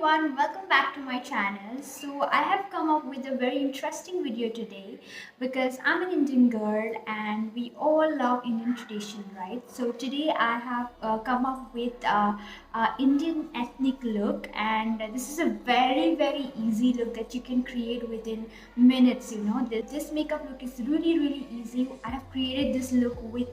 everyone, welcome back to my channel. So I have come up with a very interesting video today because I'm an Indian girl and we all love Indian tradition, right? So today I have come up with Indian ethnic look, and this is a very easy look that you can create within minutes. This makeup look is really easy. I have created this look with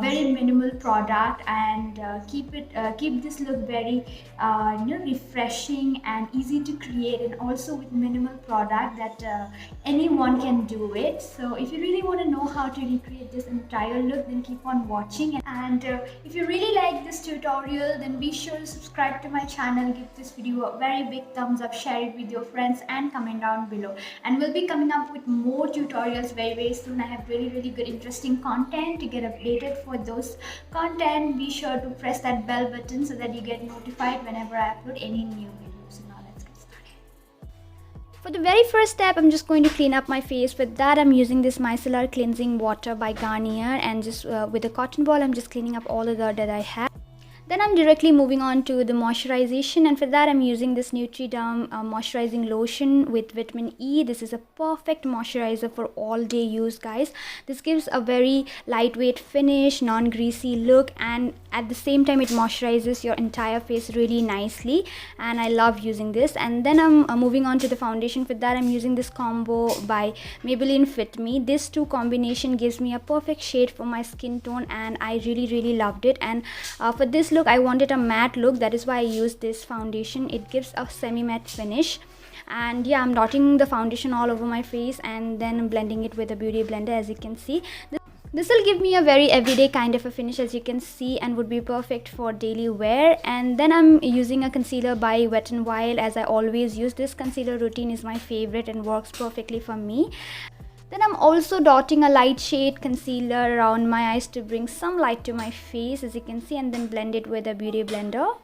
very minimal product and keep this look very refreshing and easy to create, and also with minimal product that anyone can do it. So if you really want to know how to recreate this entire look, then keep on watching. And if you really like this tutorial, then be sure to subscribe to my channel, give this video a very big thumbs up, share it with your friends, and comment down below. And we'll be coming up with more tutorials very soon. I have really good interesting content. To get updated for those content, be sure to press that bell button so that you get notified whenever I upload any new videos. So now let's get started. For the very first step, I'm just going to clean up my face. With that, I'm using this micellar cleansing water by Garnier, and just with a cotton ball, I'm just cleaning up all the dirt that I have. Then I'm directly moving on to the moisturization, and for that I'm using this Nutriderm moisturizing lotion with vitamin E. This is a perfect moisturizer for all day use, guys. This gives a very lightweight finish, non-greasy look, and at the same time it moisturizes your entire face really nicely, and I love using this. And then I'm moving on to the foundation. For that I'm using this combo by Maybelline Fit Me. This two combination gives me a perfect shade for my skin tone, and I really loved it. And for this look I wanted a matte look, that is why I used this foundation. It gives a semi-matte finish. And yeah, I'm dotting the foundation all over my face and then blending it with a beauty blender. As you can see, this will give me a very everyday kind of a finish, as you can see, and would be perfect for daily wear. And then I'm using a concealer by Wet n Wild, as I always use. This concealer routine is my favorite and works perfectly for me. Then I'm also dotting a light shade concealer around my eyes to bring some light to my face, as you can see, and then blend it with a beauty blender.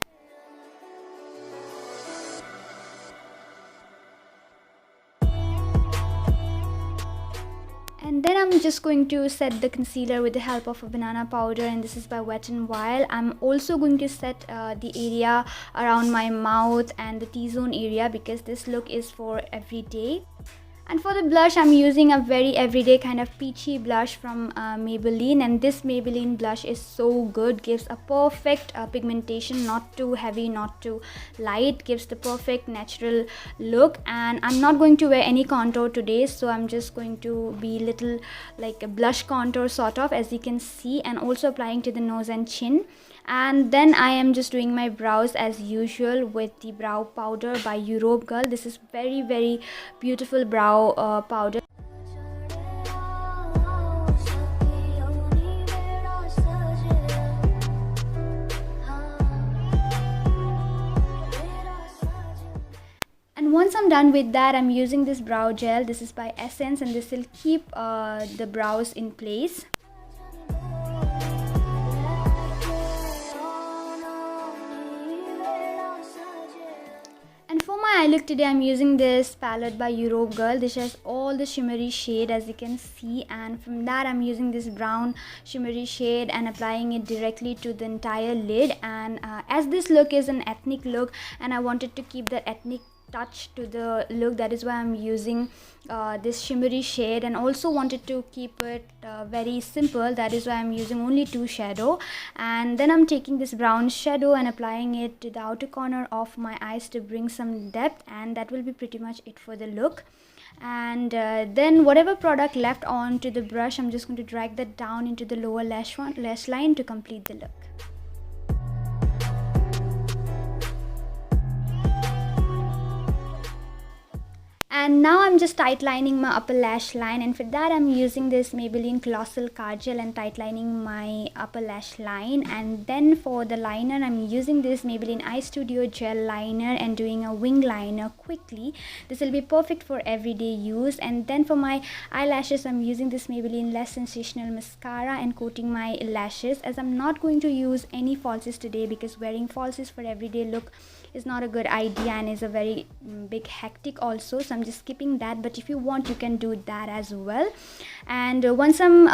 And then I'm just going to set the concealer with the help of a banana powder, and this is by Wet n Wild. I'm also going to set the area around my mouth and the T-zone area, because this look is for every day. And for the blush, I'm using a very everyday kind of peachy blush from Maybelline, and this Maybelline blush is so good. Gives a perfect pigmentation, not too heavy, not too light, gives the perfect natural look. And I'm not going to wear any contour today, so I'm just going to be little like a blush contour sort of, as you can see, and also applying to the nose and chin. And then I am just doing my brows as usual with the brow powder by Europe Girl. This is very beautiful brow powder. And once I'm done with that, I'm using this brow gel. This is by Essence, and this will keep the brows in place. And for my eye look today, I'm using this palette by Europe Girl. This has all the shimmery shade, as you can see, and from that I'm using this brown shimmery shade and applying it directly to the entire lid. And as this look is an ethnic look, and I wanted to keep the ethnic touch to the look, that is why I'm using this shimmery shade, and also wanted to keep it very simple, that is why I'm using only two shadow. And then I'm taking this brown shadow and applying it to the outer corner of my eyes to bring some depth, and that will be pretty much it for the look. And then whatever product left onto the brush, I'm just going to drag that down into the lower lash line to complete the look. And now I'm just tightlining my upper lash line, and for that I'm using this Maybelline Colossal Kajal and tightlining my upper lash line. And then for the liner, I'm using this Maybelline Eye Studio Gel Liner and doing a wing liner quickly. This will be perfect for everyday use. And then for my eyelashes, I'm using this Maybelline Less Sensational Mascara and coating my lashes, as I'm not going to use any falsies today, because wearing falsies for everyday look is not a good idea and is a very big hectic also. So I'm just skipping that, but if you want you can do that as well. And once I'm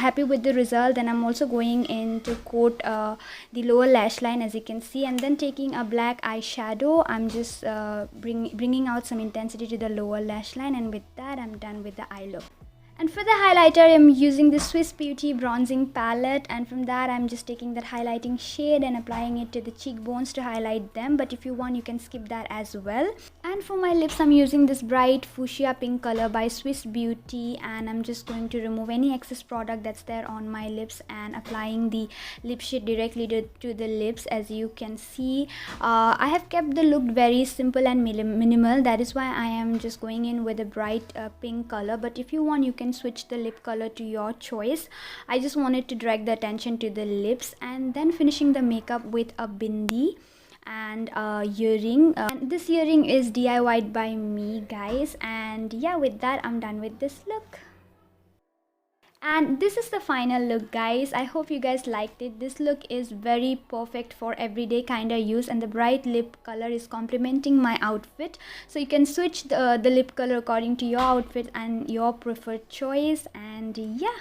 happy with the result, then I'm also going in to coat the lower lash line, as you can see, and then taking a black eyeshadow, I'm just bringing out some intensity to the lower lash line, and with that I'm done with the eye look. And for the highlighter, I'm using the Swiss Beauty bronzing palette, and from that I'm just taking that highlighting shade and applying it to the cheekbones to highlight them, but if you want you can skip that as well. And for my lips, I'm using this bright fuchsia pink color by Swiss Beauty, and I'm just going to remove any excess product that's there on my lips and applying the lip shade directly to the lips. As you can see, I have kept the look very simple and minimal. That is why I am just going in with a bright pink color, but if you want you can switch the lip color to your choice. I just wanted to drag the attention to the lips, and then finishing the makeup with a bindi and a earring. And this earring is DIY'd by me, guys, and yeah, with that I'm done with this look. And this is the final look, guys. I hope you guys liked it. This look is very perfect for everyday kind of use, and the bright lip color is complementing my outfit, so you can switch the lip color according to your outfit and your preferred choice. And yeah,